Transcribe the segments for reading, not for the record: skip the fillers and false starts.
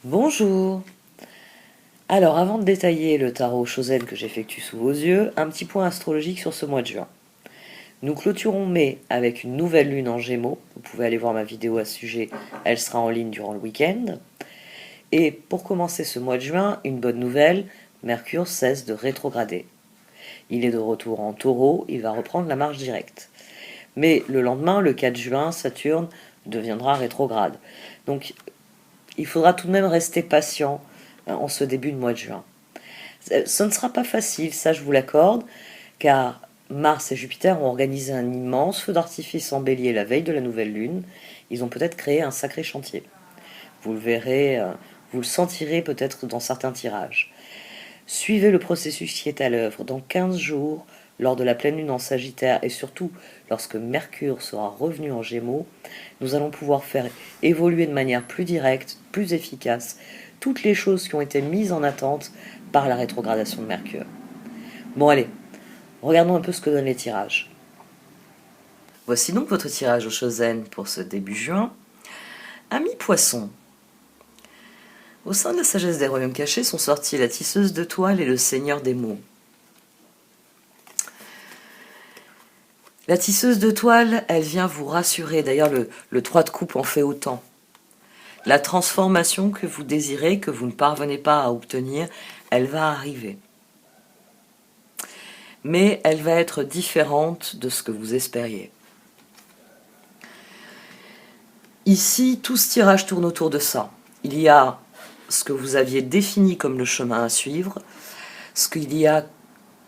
Bonjour. Alors, avant de détailler le tarot Chosen que j'effectue sous vos yeux, un petit point astrologique sur ce mois de juin. Nous clôturons mai avec une nouvelle lune en Gémeaux. Vous pouvez aller voir ma vidéo à ce sujet, elle sera en ligne durant le week-end. Et pour commencer ce mois de juin, une bonne nouvelle, Mercure cesse de rétrograder. Il est de retour en Taureau, il va reprendre la marche directe. Mais le lendemain, le 4 juin, Saturne deviendra rétrograde. Donc il faudra tout de même rester patient en ce début de mois de juin. Ce ne sera pas facile, ça je vous l'accorde, car Mars et Jupiter ont organisé un immense feu d'artifice en Bélier la veille de la nouvelle lune. Ils ont peut-être créé un sacré chantier. Vous le verrez, vous le sentirez peut-être dans certains tirages. Suivez le processus qui est à l'œuvre. Dans 15 jours, lors de la pleine lune en Sagittaire et surtout lorsque Mercure sera revenu en Gémeaux, nous allons pouvoir faire évoluer de manière plus directe, plus efficace, toutes les choses qui ont été mises en attente par la rétrogradation de Mercure. Bon allez, regardons un peu ce que donnent les tirages. Voici donc votre tirage au Chosen pour ce début juin. Amis poissons, au sein de la sagesse des royaumes cachés sont sortis la tisseuse de toile et le seigneur des mots. La tisseuse de toile, elle vient vous rassurer. D'ailleurs, le 3 de coupe en fait autant. La transformation que vous désirez, que vous ne parvenez pas à obtenir, elle va arriver. Mais elle va être différente de ce que vous espériez. Ici, tout ce tirage tourne autour de ça. Il y a ce que vous aviez défini comme le chemin à suivre, ce qu'il y a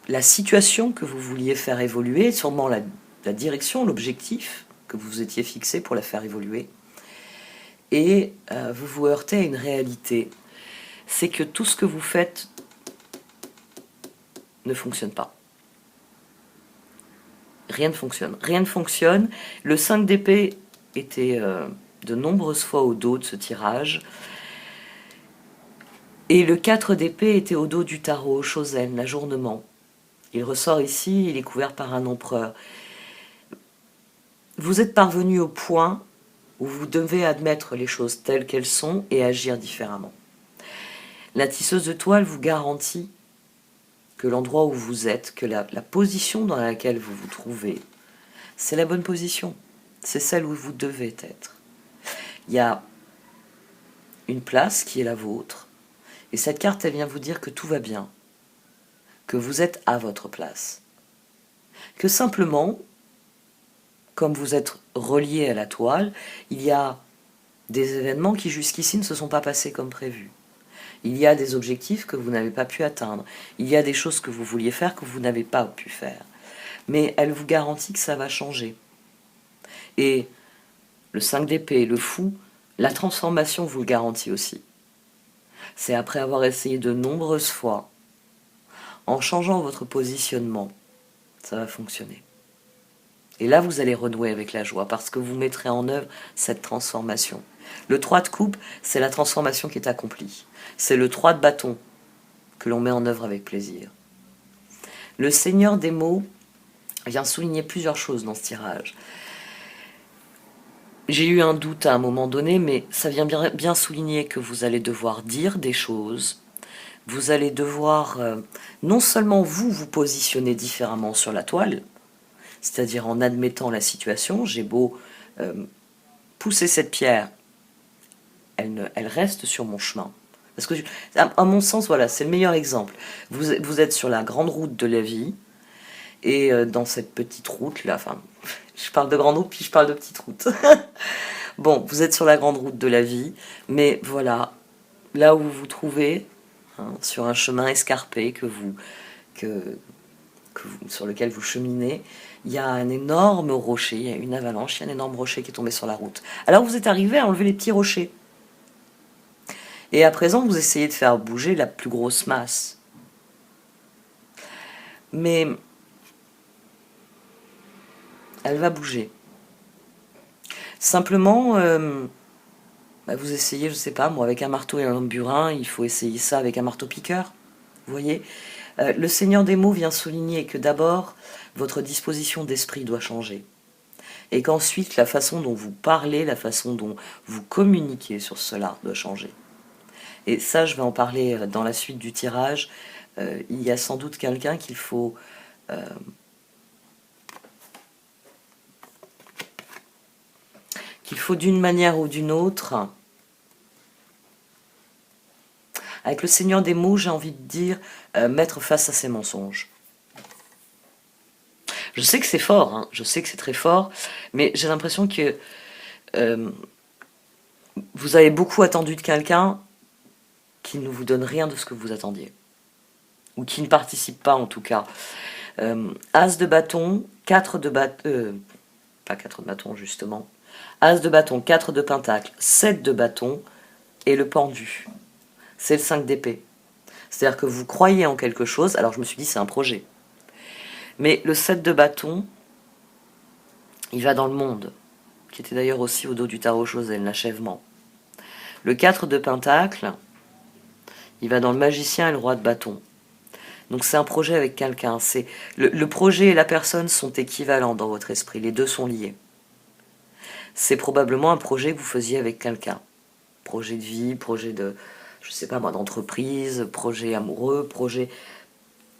la situation que vous vouliez faire évoluer, sûrement la direction, l'objectif que vous vous étiez fixé pour la faire évoluer. Et vous vous heurtez à une réalité, c'est que tout ce que vous faites ne fonctionne pas. Rien ne fonctionne. Rien ne fonctionne. Le 5 d'épée était de nombreuses fois au dos de ce tirage. Et le 4 d'épée était au dos du tarot, Chosen, l'ajournement. Il ressort ici, il est couvert par un empereur. Vous êtes parvenu au point où vous devez admettre les choses telles qu'elles sont et agir différemment. La tisseuse de toile vous garantit que l'endroit où vous êtes, que la position dans laquelle vous vous trouvez, c'est la bonne position. C'est celle où vous devez être. Il y a une place qui est la vôtre, et cette carte, elle vient vous dire que tout va bien, que vous êtes à votre place. Que simplement, comme vous êtes relié à la toile, il y a des événements qui jusqu'ici ne se sont pas passés comme prévu. Il y a des objectifs que vous n'avez pas pu atteindre. Il y a des choses que vous vouliez faire que vous n'avez pas pu faire. Mais elle vous garantit que ça va changer. Et le 5 d'épée, le fou, la transformation vous le garantit aussi. C'est après avoir essayé de nombreuses fois, en changeant votre positionnement, ça va fonctionner. Et là, vous allez renouer avec la joie parce que vous mettrez en œuvre cette transformation. Le 3 de coupe, c'est la transformation qui est accomplie. C'est le 3 de bâton que l'on met en œuvre avec plaisir. Le seigneur des mots vient souligner plusieurs choses dans ce tirage. J'ai eu un doute à un moment donné, mais ça vient bien souligner que vous allez devoir dire des choses. Vous allez devoir non seulement vous positionner différemment sur la toile, c'est-à-dire en admettant la situation. J'ai beau pousser cette pierre, elle reste sur mon chemin. Parce que, à mon sens, voilà, c'est le meilleur exemple. Vous êtes sur la grande route de la vie, et dans cette petite route là, enfin, je parle de grande route puis je parle de petite route. Bon, vous êtes sur la grande route de la vie, mais voilà, là où vous vous trouvez, hein, sur un chemin escarpé sur lequel vous cheminez, il y a un énorme rocher, il y a une avalanche, il y a un énorme rocher qui est tombé sur la route. Alors vous êtes arrivé à enlever les petits rochers. Et à présent, vous essayez de faire bouger la plus grosse masse. Mais elle va bouger. Simplement, vous essayez, je sais pas, moi, avec un marteau et un burin, il faut essayer ça avec un marteau-piqueur. Vous voyez, le Seigneur des mots vient souligner que d'abord, votre disposition d'esprit doit changer. Et qu'ensuite, la façon dont vous parlez, la façon dont vous communiquez sur cela doit changer. Et ça, je vais en parler dans la suite du tirage. Il y a sans doute quelqu'un qu'il faut... d'une manière ou d'une autre... Avec le Seigneur des mots, j'ai envie de dire, mettre face à ses mensonges. Je sais que c'est fort, hein, je sais que c'est très fort, mais j'ai l'impression que vous avez beaucoup attendu de quelqu'un qui ne vous donne rien de ce que vous attendiez. Ou qui ne participe pas en tout cas. As de bâton, 4 de bâton, pas 4 de bâton justement. As de bâton, 4 de pentacle, 7 de bâton et le pendu. C'est le 5 d'épée. C'est-à-dire que vous croyez en quelque chose, alors je me suis dit c'est un projet. Mais le 7 de bâton, il va dans le monde, qui était d'ailleurs aussi au dos du tarot Chosen, l'achèvement. Le 4 de pentacle, il va dans le magicien et le roi de bâton. Donc c'est un projet avec quelqu'un. Le projet et la personne sont équivalents dans votre esprit, les deux sont liés. C'est probablement un projet que vous faisiez avec quelqu'un. Projet de vie, projet de, je sais pas moi, d'entreprise, projet amoureux, projet...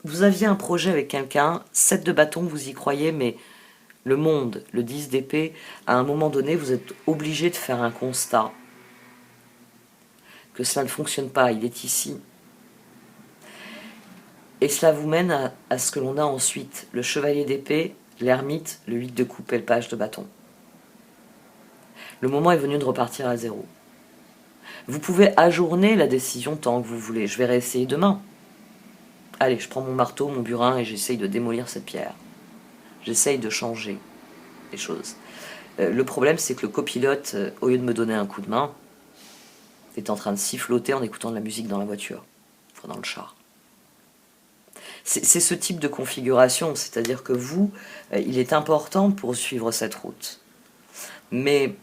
Vous aviez un projet avec quelqu'un, 7 de bâton, vous y croyez, mais le monde, le 10 d'épée, à un moment donné, vous êtes obligé de faire un constat. Que cela ne fonctionne pas, il est ici. Et cela vous mène à ce que l'on a ensuite, le chevalier d'épée, l'ermite, le 8 de coupe et le page de bâton. Le moment est venu de repartir à zéro. Vous pouvez ajourner la décision tant que vous voulez. Je vais réessayer demain. Allez, je prends mon marteau, mon burin et j'essaye de démolir cette pierre. J'essaye de changer les choses. Le problème, c'est que le copilote, au lieu de me donner un coup de main, est en train de siffloter en écoutant de la musique dans la voiture, enfin dans le char. C'est ce type de configuration, c'est-à-dire que vous, il est important pour suivre cette route. Mais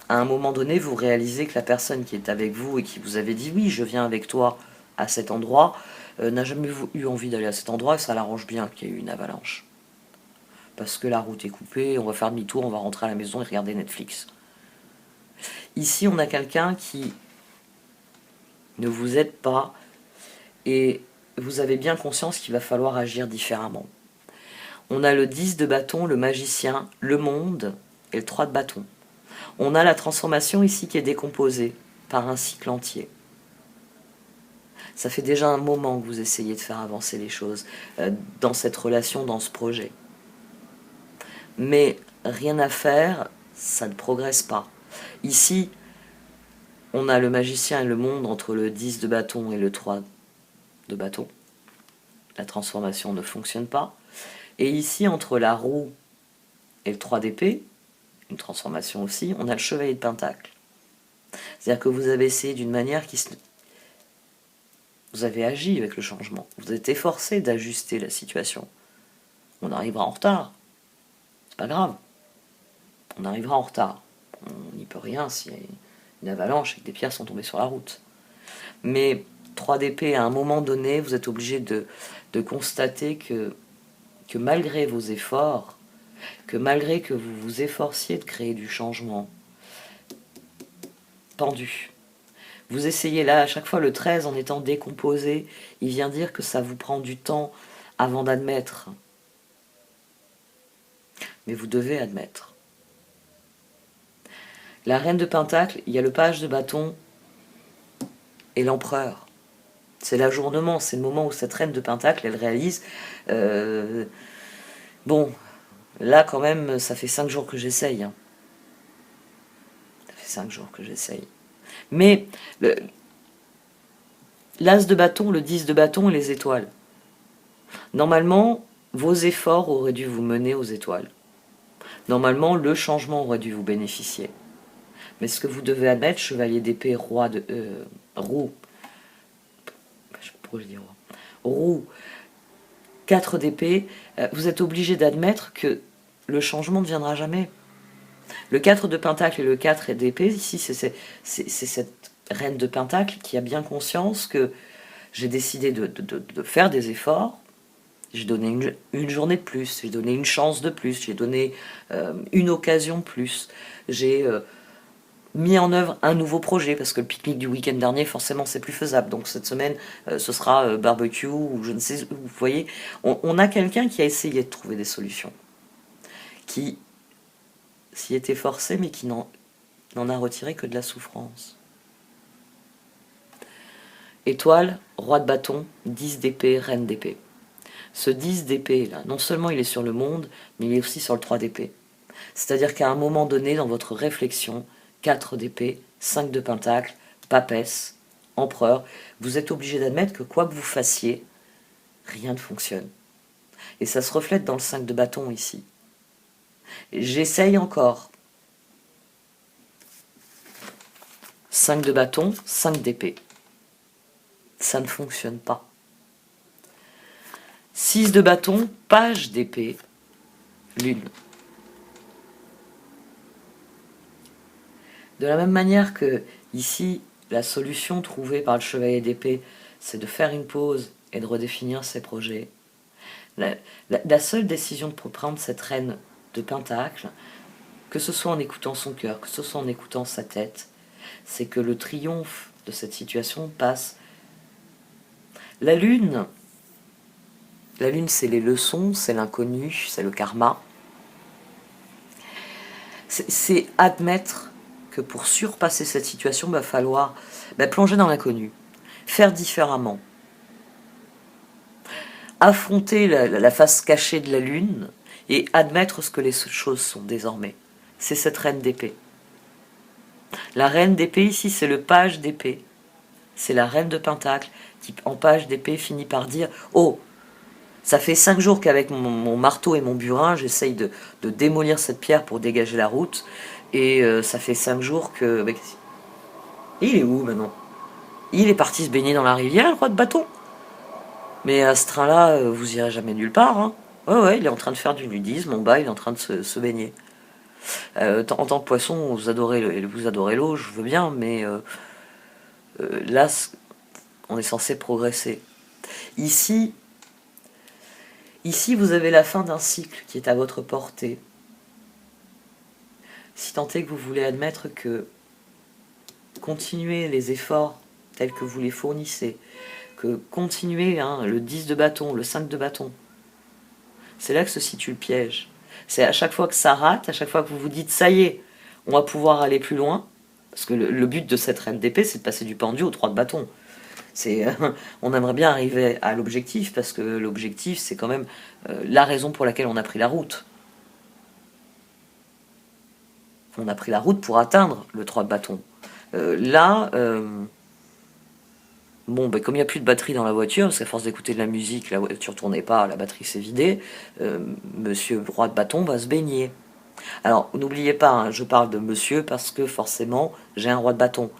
à un moment donné, vous réalisez que la personne qui est avec vous et qui vous avait dit « oui, je viens avec toi à cet endroit », n'a jamais eu envie d'aller à cet endroit et ça l'arrange bien qu'il y ait eu une avalanche. Parce que la route est coupée, on va faire demi-tour, on va rentrer à la maison et regarder Netflix. Ici, on a quelqu'un qui ne vous aide pas et vous avez bien conscience qu'il va falloir agir différemment. On a le 10 de bâton, le magicien, le monde et le 3 de bâton. On a la transformation ici qui est décomposée par un cycle entier. Ça fait déjà un moment que vous essayez de faire avancer les choses dans cette relation, dans ce projet. Mais rien à faire, ça ne progresse pas. Ici, on a le magicien et le monde entre le 10 de bâton et le 3 de bâton. La transformation ne fonctionne pas. Et ici, entre la roue et le 3 d'épée, une transformation aussi, on a le chevalier de pentacle. C'est-à-dire que vous avez essayé d'une manière qui se... Vous avez agi avec le changement. Vous êtes efforcé d'ajuster la situation. On arrivera en retard. C'est pas grave. On arrivera en retard. On n'y peut rien s'il y a une avalanche et que des pierres sont tombées sur la route. Mais 3 d'épée, à un moment donné, vous êtes obligé de constater que malgré vos efforts, que malgré que vous vous efforciez de créer du changement, pendu, vous essayez là, à chaque fois le 13 en étant décomposé, il vient dire que ça vous prend du temps avant d'admettre. Mais vous devez admettre. La reine de pentacle, il y a le page de bâton et l'empereur. C'est l'ajournement, c'est le moment où cette reine de pentacle, elle réalise bon, là quand même, ça fait 5 jours que j'essaye. Hein. Ça fait 5 jours que j'essaye. Mais l'as de bâton, le 10 de bâton et les étoiles. Normalement, vos efforts auraient dû vous mener aux étoiles. Normalement, le changement aurait dû vous bénéficier. Mais ce que vous devez admettre, chevalier d'épée, roi de... roue. Pourquoi je dis roi ? Roue, 4 d'épée, vous êtes obligé d'admettre que le changement ne viendra jamais. Le 4 de pentacle et le 4 d'épée, ici, c'est cette reine de pentacle qui a bien conscience que j'ai décidé de faire des efforts. J'ai donné une journée de plus, j'ai donné une chance de plus, j'ai donné une occasion de plus. J'ai mis en œuvre un nouveau projet, parce que le pique-nique du week-end dernier, forcément, c'est plus faisable. Donc cette semaine, ce sera barbecue, ou je ne sais, vous voyez. On a quelqu'un qui a essayé de trouver des solutions, qui s'y était forcé, mais qui n'en a retiré que de la souffrance. Étoile, roi de bâton, 10 d'épée, reine d'épée. Ce 10 d'épée, là, non seulement il est sur le monde, mais il est aussi sur le 3 d'épée. C'est-à-dire qu'à un moment donné, dans votre réflexion, 4 d'épée, 5 de pentacle, papesse, empereur, vous êtes obligé d'admettre que quoi que vous fassiez, rien ne fonctionne. Et ça se reflète dans le 5 de bâton ici. J'essaye encore. 5 de bâton, 5 d'épée. Ça ne fonctionne pas. 6 de bâton, page d'épée, lune. De la même manière que ici, la solution trouvée par le chevalier d'épée, c'est de faire une pause et de redéfinir ses projets. La seule décision pour prendre cette reine de pentacle, que ce soit en écoutant son cœur, que ce soit en écoutant sa tête, c'est que le triomphe de cette situation passe. La lune, c'est les leçons, c'est l'inconnu, c'est le karma. C'est admettre que pour surpasser cette situation, il va falloir plonger dans l'inconnu, faire différemment, affronter la face cachée de la lune et admettre ce que les choses sont désormais. C'est cette reine d'épée. La reine d'épée ici, c'est le page d'épée. C'est la reine de pentacle qui, en page d'épée, finit par dire « Oh, ça fait 5 jours qu'avec mon marteau et mon burin, j'essaye de démolir cette pierre pour dégager la route. Et ça fait 5 jours que... il est où maintenant? Il est parti se baigner dans la rivière, le roi de bâton. Mais à ce train-là, vous irez jamais nulle part. Hein. Ouais, il est en train de faire du nudisme, en bas, il est en train de se baigner. En tant que poisson, vous adorez l'eau, je veux bien, mais là, on est censé progresser. Ici, vous avez la fin d'un cycle qui est à votre portée. Si tant est que vous voulez admettre que continuer les efforts tels que vous les fournissez, que continuer le 10 de bâton, le 5 de bâton, c'est là que se situe le piège. C'est à chaque fois que ça rate, à chaque fois que vous vous dites ça y est, on va pouvoir aller plus loin, parce que le but de cette reine d'épée, c'est de passer du pendu au 3 de bâton. On aimerait bien arriver à l'objectif, parce que l'objectif, c'est quand même la raison pour laquelle on a pris la route. On a pris la route pour atteindre le 3 de bâton. Comme il n'y a plus de batterie dans la voiture, parce qu'à force d'écouter de la musique, la voiture ne tournait pas, la batterie s'est vidée, monsieur roi de bâton va se baigner. Alors, n'oubliez pas, je parle de monsieur parce que forcément, j'ai un roi de bâton.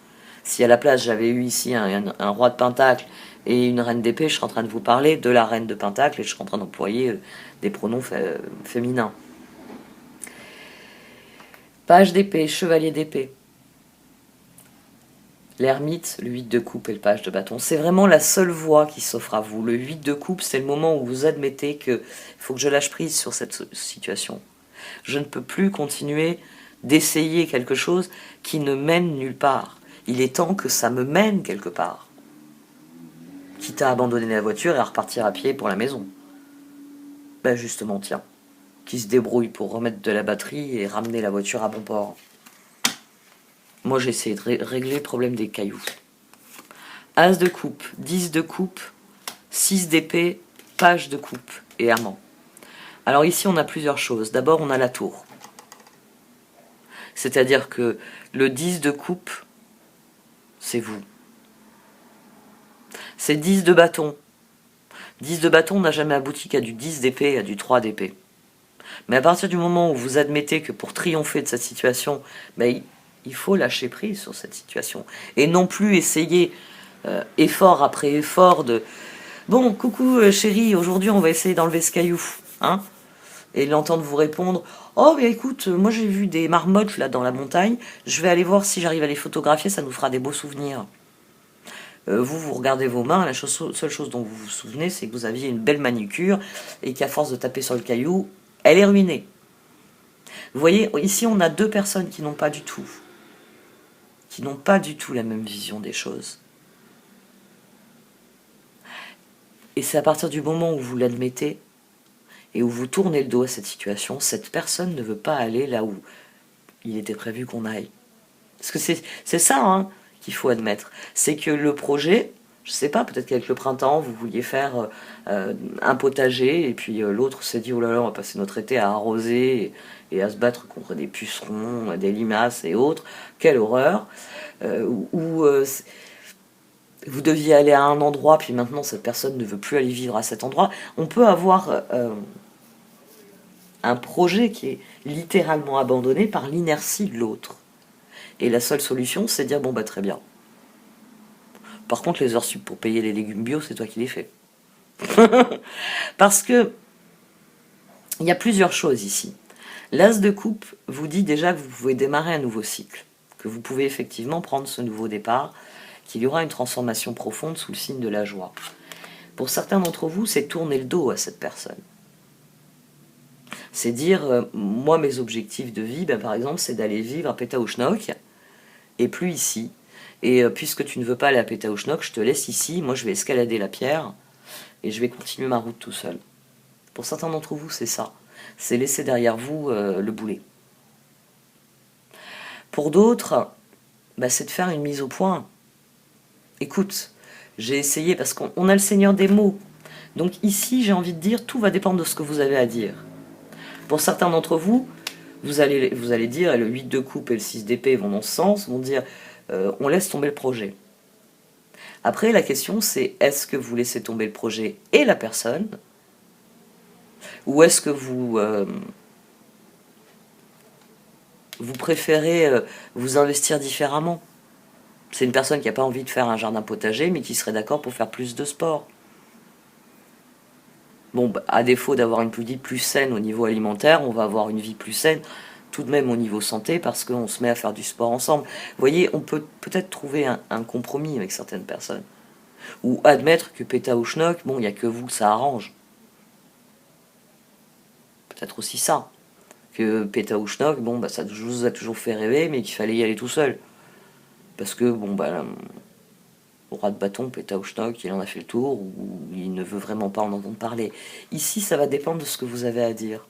Si à la place j'avais eu ici un roi de pentacle et une reine d'épée, je serais en train de vous parler de la reine de pentacle et je serais en train d'employer des pronoms féminins. Page d'épée, chevalier d'épée. L'ermite, le 8 de coupe et le page de bâton. C'est vraiment la seule voie qui s'offre à vous. Le 8 de coupe, c'est le moment où vous admettez qu'il faut que je lâche prise sur cette situation. Je ne peux plus continuer d'essayer quelque chose qui ne mène nulle part. Il est temps que ça me mène quelque part. Quitte à abandonner la voiture et à repartir à pied pour la maison. Justement, tiens. Qui se débrouille pour remettre de la batterie et ramener la voiture à bon port. Moi, j'ai essayé de régler le problème des cailloux. As de coupe, 10 de coupe, 6 d'épée, page de coupe et amant. Alors ici, on a plusieurs choses. D'abord, on a la tour. C'est-à-dire que le 10 de coupe, c'est vous. C'est 10 de bâton. 10 de bâton n'a jamais abouti qu'à du 10 d'épée et à du 3 d'épée. Mais à partir du moment où vous admettez que pour triompher de cette situation, il faut lâcher prise sur cette situation. Et non plus essayer, effort après effort, de... Bon, coucou chérie, aujourd'hui on va essayer d'enlever ce caillou. Hein, et l'entendre vous répondre « Oh, écoute, moi j'ai vu des marmottes là dans la montagne, je vais aller voir si j'arrive à les photographier, ça nous fera des beaux souvenirs. » Vous regardez vos mains, la seule chose dont vous vous souvenez, c'est que vous aviez une belle manucure et qu'à force de taper sur le caillou, elle est ruinée. Vous voyez, ici on a deux personnes qui n'ont pas du tout qui n'ont pas du tout la même vision des choses. Et c'est à partir du moment où vous l'admettez et où vous tournez le dos à cette situation, cette personne ne veut pas aller là où il était prévu qu'on aille. Parce que c'est ça hein, qu'il faut admettre. C'est que le projet, je sais pas, peut-être qu'avec le printemps, vous vouliez faire un potager, et puis l'autre s'est dit, oh là là, on va passer notre été à arroser et à se battre contre des pucerons, des limaces et autres. Quelle horreur. Vous deviez aller à un endroit, puis maintenant cette personne ne veut plus aller vivre à cet endroit. On peut avoir un projet qui est littéralement abandonné par l'inertie de l'autre. Et la seule solution, c'est de dire, bon bah très bien. Par contre, les heures sup pour payer les légumes bio, c'est toi qui les fais. Parce que il y a plusieurs choses ici. L'as de coupe vous dit déjà que vous pouvez démarrer un nouveau cycle, que vous pouvez effectivement prendre ce nouveau départ, qu'il y aura une transformation profonde sous le signe de la joie. Pour certains d'entre vous, c'est tourner le dos à cette personne. C'est dire, moi mes objectifs de vie, ben, par exemple, c'est d'aller vivre à Pétaouchnok, et plus ici. Et puisque tu ne veux pas aller à Pétaouchnok, je te laisse ici, moi je vais escalader la pierre, et je vais continuer ma route tout seul. Pour certains d'entre vous, c'est ça. C'est laisser derrière vous le boulet. Pour d'autres, bah, c'est de faire une mise au point. Écoute, j'ai essayé, parce qu'on a le Seigneur des mots. Donc ici, j'ai envie de dire, tout va dépendre de ce que vous avez à dire. Pour certains d'entre vous, vous allez dire, et le 8 de coupe et le 6 d'épée vont dans ce sens, vont dire, on laisse tomber le projet. Après, la question c'est, est-ce que vous laissez tomber le projet et la personne, ou est-ce que vous préférez vous investir différemment? C'est une personne qui n'a pas envie de faire un jardin potager, mais qui serait d'accord pour faire plus de sport. Bon, bah, à défaut d'avoir une vie plus saine au niveau alimentaire, on va avoir une vie plus saine tout de même au niveau santé, parce qu'on se met à faire du sport ensemble. Vous voyez, on peut peut-être trouver un compromis avec certaines personnes. Ou admettre que Pétaouchnok, bon, il n'y a que vous, ça arrange. Peut-être aussi ça. Que Pétaouchnok, bon, bah, ça vous a toujours fait rêver, mais qu'il fallait y aller tout seul. Parce que, bon, bah, au roi de bâton, Pétaouchnok, il en a fait le tour, ou il ne veut vraiment pas en entendre parler. Ici, ça va dépendre de ce que vous avez à dire.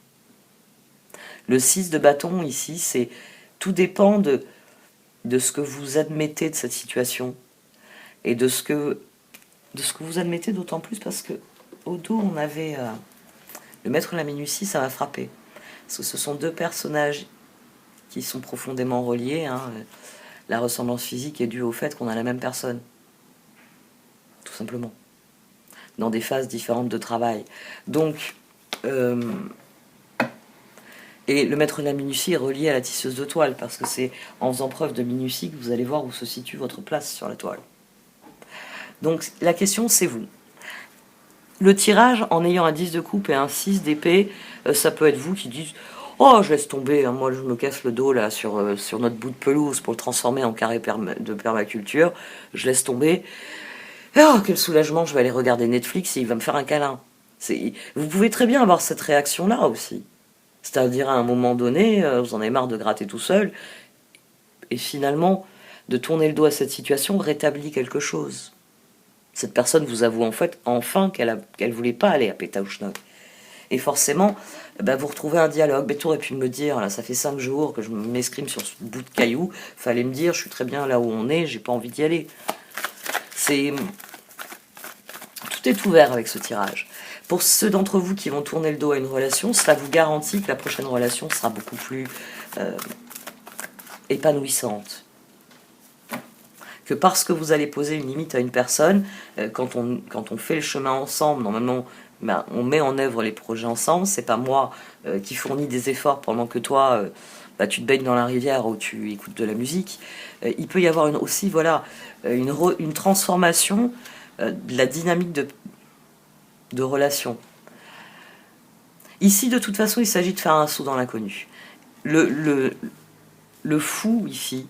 Le 6 de bâton, ici, c'est tout dépend de ce que vous admettez de cette situation. Et de ce que vous admettez, d'autant plus parce que au dos, on avait le maître de la minutie, ça m'a frappé. Parce que ce sont deux personnages qui sont profondément reliés. Hein. La ressemblance physique est due au fait qu'on a la même personne. Tout simplement. Dans des phases différentes de travail. Donc, et le maître de la minutie est relié à la tisseuse de toile, parce que c'est en faisant preuve de minutie que vous allez voir où se situe votre place sur la toile. Donc la question, c'est vous. Le tirage, en ayant un 10 de coupe et un 6 d'épée, ça peut être vous qui dites « Oh, je laisse tomber, hein, moi je me casse le dos là sur notre bout de pelouse pour le transformer en carré de permaculture, je laisse tomber. Oh, quel soulagement, je vais aller regarder Netflix et il va me faire un câlin. » Vous pouvez très bien avoir cette réaction-là aussi. C'est-à-dire à un moment donné, vous en avez marre de gratter tout seul, et finalement, de tourner le dos à cette situation rétablit quelque chose. Cette personne vous avoue en fait enfin qu'elle voulait pas aller à Pétaouchnok. Et forcément, bah, vous retrouvez un dialogue. Mais tu aurais pu me dire, là, ça fait 5 jours que je m'escrime sur ce bout de caillou, fallait me dire, je suis très bien là où on est, j'ai pas envie d'y aller. Tout est ouvert avec ce tirage. Pour ceux d'entre vous qui vont tourner le dos à une relation, cela vous garantit que la prochaine relation sera beaucoup plus épanouissante. Que parce que vous allez poser une limite à une personne, quand on fait le chemin ensemble, normalement, ben, on met en œuvre les projets ensemble, c'est pas moi qui fournis des efforts pendant que toi, bah, tu te baignes dans la rivière ou tu écoutes de la musique. Il peut y avoir aussi voilà, une transformation de la dynamique de relation. Ici, de toute façon, il s'agit de faire un saut dans l'inconnu. Le fou, ici,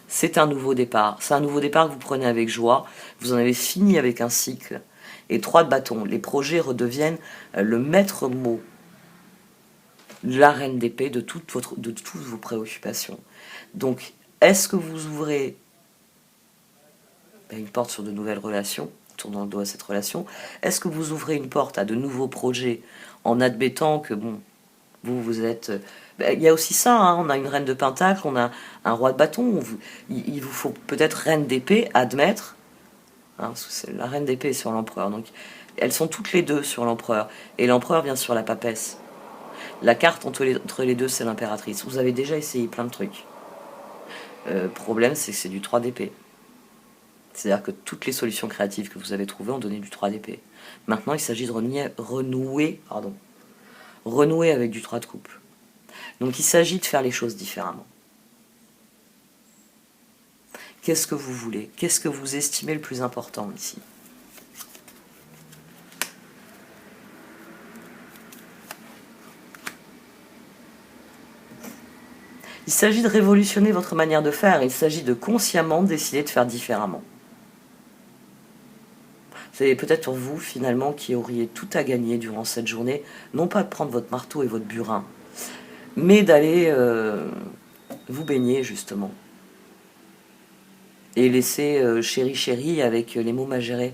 c'est un nouveau départ. C'est un nouveau départ que vous prenez avec joie. Vous en avez fini avec un cycle. Et 3 de bâton. Les projets redeviennent le maître mot, la reine d'épée de toutes vos préoccupations. Donc, est-ce que vous ouvrez une porte sur de nouvelles relations, tournant le dos à cette relation? Est-ce que vous ouvrez une porte à de nouveaux projets en admettant que, bon, vous êtes... Il y a aussi ça, hein, on a une reine de pentacle, on a un roi de bâton, il vous faut peut-être reine d'épée, admettre, hein, c'est la reine d'épée sur l'empereur, donc elles sont toutes les deux sur l'empereur, et l'empereur vient sur la papesse. La carte entre les deux, c'est l'impératrice. Vous avez déjà essayé plein de trucs. Problème, c'est que c'est du 3 d'épée. C'est-à-dire que toutes les solutions créatives que vous avez trouvées ont donné du 3 d'épée. Maintenant, il s'agit de renouer avec du 3 de coupe. Donc il s'agit de faire les choses différemment. Qu'est-ce que vous voulez? Qu'est-ce que vous estimez le plus important ici? Il s'agit de révolutionner votre manière de faire, il s'agit de consciemment décider de faire différemment. C'est peut-être pour vous, finalement, qui auriez tout à gagner durant cette journée, non pas de prendre votre marteau et votre burin, mais d'aller vous baigner, justement. Et laisser chéri chéri avec les mots magérés.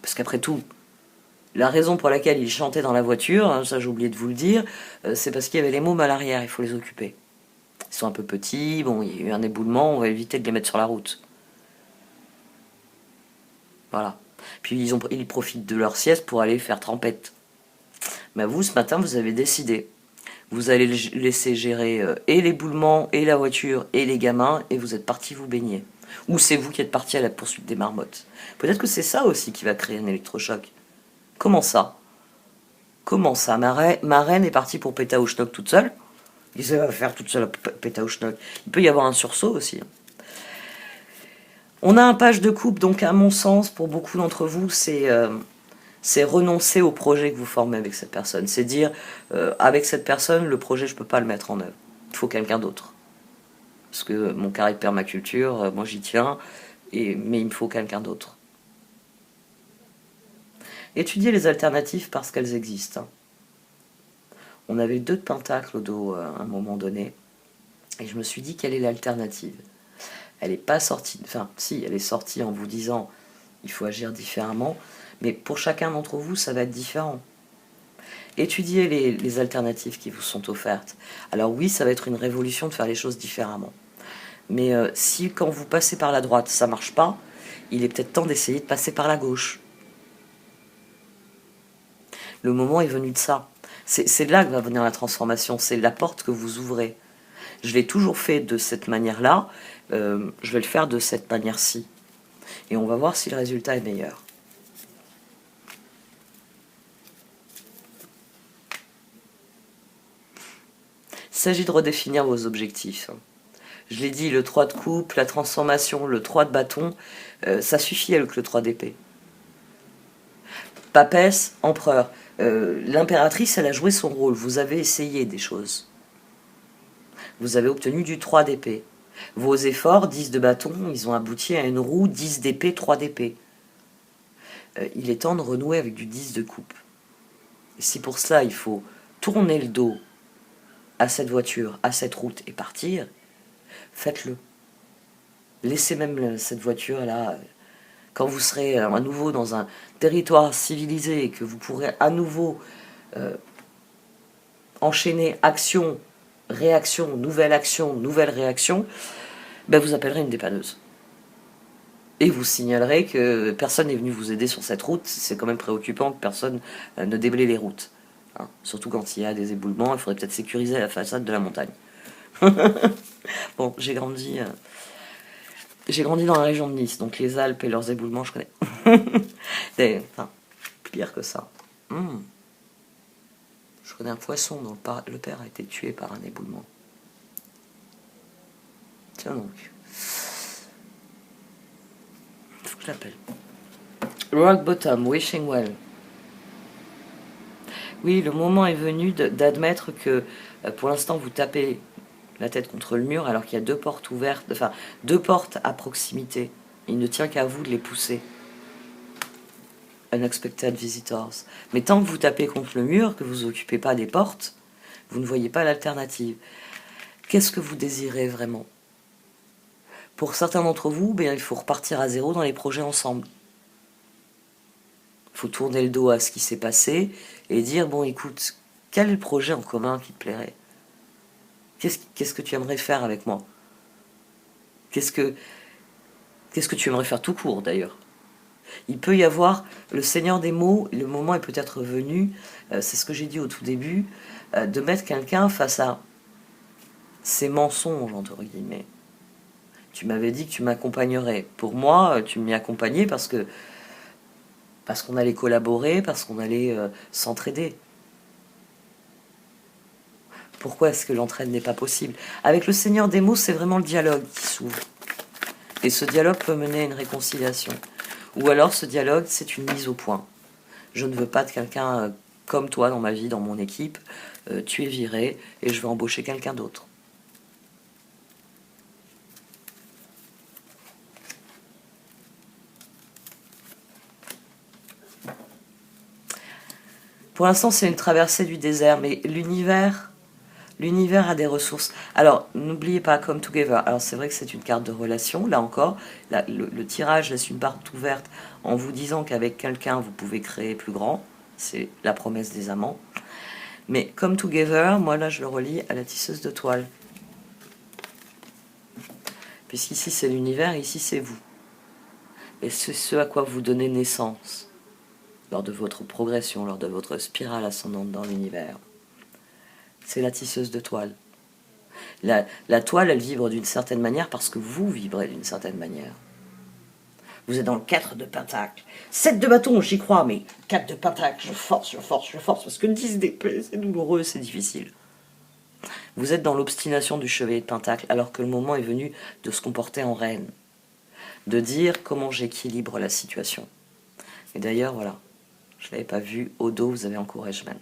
Parce qu'après tout, la raison pour laquelle il chantait dans la voiture, hein, ça j'ai oublié de vous le dire, c'est parce qu'il y avait les mômes à l'arrière, il faut les occuper. Ils sont un peu petits, bon, il y a eu un éboulement, on va éviter de les mettre sur la route. Voilà. Puis ils profitent de leur sieste pour aller faire trempette. Mais vous, ce matin, vous avez décidé. Vous allez laisser gérer et l'éboulement, et la voiture, et les gamins, et vous êtes parti vous baigner. Ou c'est vous qui êtes parti à la poursuite des marmottes. Peut-être que c'est ça aussi qui va créer un électrochoc. Comment ça? Comment ça? Ma reine est partie pour Pétaouchnok toute seule. Qu'est-ce qu'elle va faire toute seule à Pétaouchnok? Il peut y avoir un sursaut aussi. On a un page de coupe, donc à mon sens, pour beaucoup d'entre vous, c'est renoncer au projet que vous formez avec cette personne. C'est dire, avec cette personne, le projet, je ne peux pas le mettre en œuvre. Il faut quelqu'un d'autre. Parce que mon carré de permaculture, moi j'y tiens, mais il me faut quelqu'un d'autre. Étudiez les alternatives parce qu'elles existent. On avait 2 de pentacle au dos à un moment donné, et je me suis dit, quelle est l'alternative? Elle n'est pas sortie, enfin si, elle est sortie en vous disant, il faut agir différemment, mais pour chacun d'entre vous, ça va être différent. Étudiez les alternatives qui vous sont offertes. Alors oui, ça va être une révolution de faire les choses différemment. Mais si quand vous passez par la droite, ça ne marche pas, il est peut-être temps d'essayer de passer par la gauche. Le moment est venu de ça. C'est là que va venir la transformation, c'est la porte que vous ouvrez. Je l'ai toujours fait de cette manière-là, je vais le faire de cette manière-ci. Et on va voir si le résultat est meilleur. Il s'agit de redéfinir vos objectifs. Je l'ai dit, le 3 de coupe, la transformation, le 3 de bâton, ça suffit avec le 3 d'épée. Papesse, empereur. L'impératrice, elle a joué son rôle. Vous avez essayé des choses. Vous avez obtenu du 3 d'épée. Vos efforts, 10 de bâton, ils ont abouti à une roue 10 d'épée, 3 d'épée. Il est temps de renouer avec du 10 de coupe. Et si pour cela, il faut tourner le dos à cette voiture, à cette route et partir, faites-le. Laissez même cette voiture-là. Quand vous serez à nouveau dans un territoire civilisé et que vous pourrez à nouveau enchaîner action, réaction, nouvelle réaction, ben vous appellerez une dépanneuse. Et vous signalerez que personne n'est venu vous aider sur cette route. C'est quand même préoccupant que personne ne déblaye les routes. Hein. Surtout quand il y a des éboulements, il faudrait peut-être sécuriser la façade de la montagne. Bon, j'ai grandi dans la région de Nice, donc les Alpes et leurs éboulements, je connais. Enfin, pire que ça. Je connais un poisson dont le père a été tué par un éboulement. Tiens donc. Faut que je l'appelle. Rock bottom, wishing well. Oui, le moment est venu d'admettre que pour l'instant vous tapez la tête contre le mur alors qu'il y a 2 portes ouvertes, enfin 2 portes à proximité. Il ne tient qu'à vous de les pousser. Unexpected visitors. Mais tant que vous tapez contre le mur, que vous occupez pas des portes, vous ne voyez pas l'alternative. Qu'est-ce que vous désirez vraiment? Pour certains d'entre vous, ben, il faut repartir à zéro dans les projets ensemble. Il faut tourner le dos à ce qui s'est passé et dire, bon écoute, quel est le projet en commun qui te plairait? Qu'est-ce que tu aimerais faire avec moi? Qu'est-ce que tu aimerais faire tout court d'ailleurs? Il peut y avoir le Seigneur des mots, le moment est peut-être venu, c'est ce que j'ai dit au tout début, de mettre quelqu'un face à ses mensonges, entre guillemets. Tu m'avais dit que tu m'accompagnerais. Pour moi, tu m'y accompagnais parce qu'on allait collaborer, parce qu'on allait s'entraider. Pourquoi est-ce que l'entraide n'est pas possible? Avec le Seigneur des mots, c'est vraiment le dialogue qui s'ouvre. Et ce dialogue peut mener à une réconciliation. Ou alors ce dialogue, c'est une mise au point. Je ne veux pas de quelqu'un comme toi dans ma vie, dans mon équipe. Tu es viré et je vais embaucher quelqu'un d'autre. Pour l'instant, c'est une traversée du désert, mais l'univers a des ressources. Alors, n'oubliez pas, Come Together. Alors, c'est vrai que c'est une carte de relation, là encore. Le tirage laisse une porte ouverte en vous disant qu'avec quelqu'un, vous pouvez créer plus grand. C'est la promesse des amants. Mais Come Together, moi, là, je le relie à la tisseuse de toile. Puisqu'ici, c'est l'univers, ici, c'est vous. Et c'est ce à quoi vous donnez naissance lors de votre progression, lors de votre spirale ascendante dans l'univers. C'est la tisseuse de toile. La toile, elle vibre d'une certaine manière parce que vous vibrez d'une certaine manière. Vous êtes dans le 4 de pentacle. 7 de bâton, j'y crois, mais 4 de pentacle, je force, parce que 10 d'épée, c'est douloureux, c'est difficile. Vous êtes dans l'obstination du chevalier de pentacle, alors que le moment est venu de se comporter en reine. De dire comment j'équilibre la situation. Et d'ailleurs, voilà, je ne l'avais pas vu, au dos, vous avez encouragement.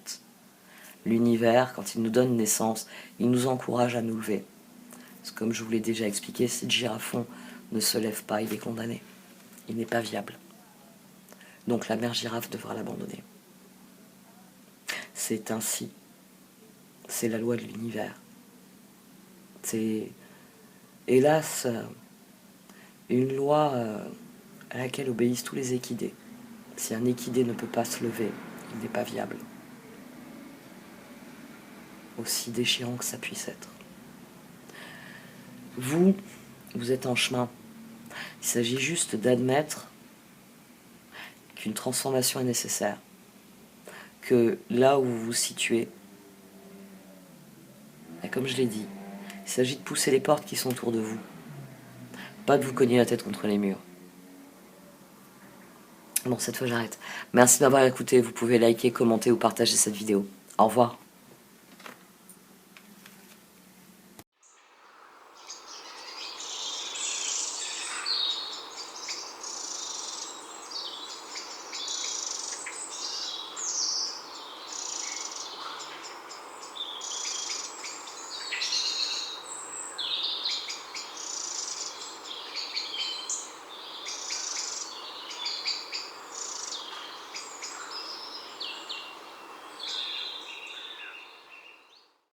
L'univers, quand il nous donne naissance, il nous encourage à nous lever. Parce que comme je vous l'ai déjà expliqué, si le girafon ne se lève pas, il est condamné. Il n'est pas viable. Donc la mère girafe devra l'abandonner. C'est ainsi. C'est la loi de l'univers. C'est, hélas, une loi à laquelle obéissent tous les équidés. Si un équidé ne peut pas se lever, il n'est pas viable. Aussi déchirant que ça puisse être. Vous êtes en chemin. Il s'agit juste d'admettre qu'une transformation est nécessaire. Que là où vous vous situez, et comme je l'ai dit, il s'agit de pousser les portes qui sont autour de vous. Pas de vous cogner la tête contre les murs. Bon, cette fois j'arrête. Merci de m'avoir écouté. Vous pouvez liker, commenter ou partager cette vidéo. Au revoir.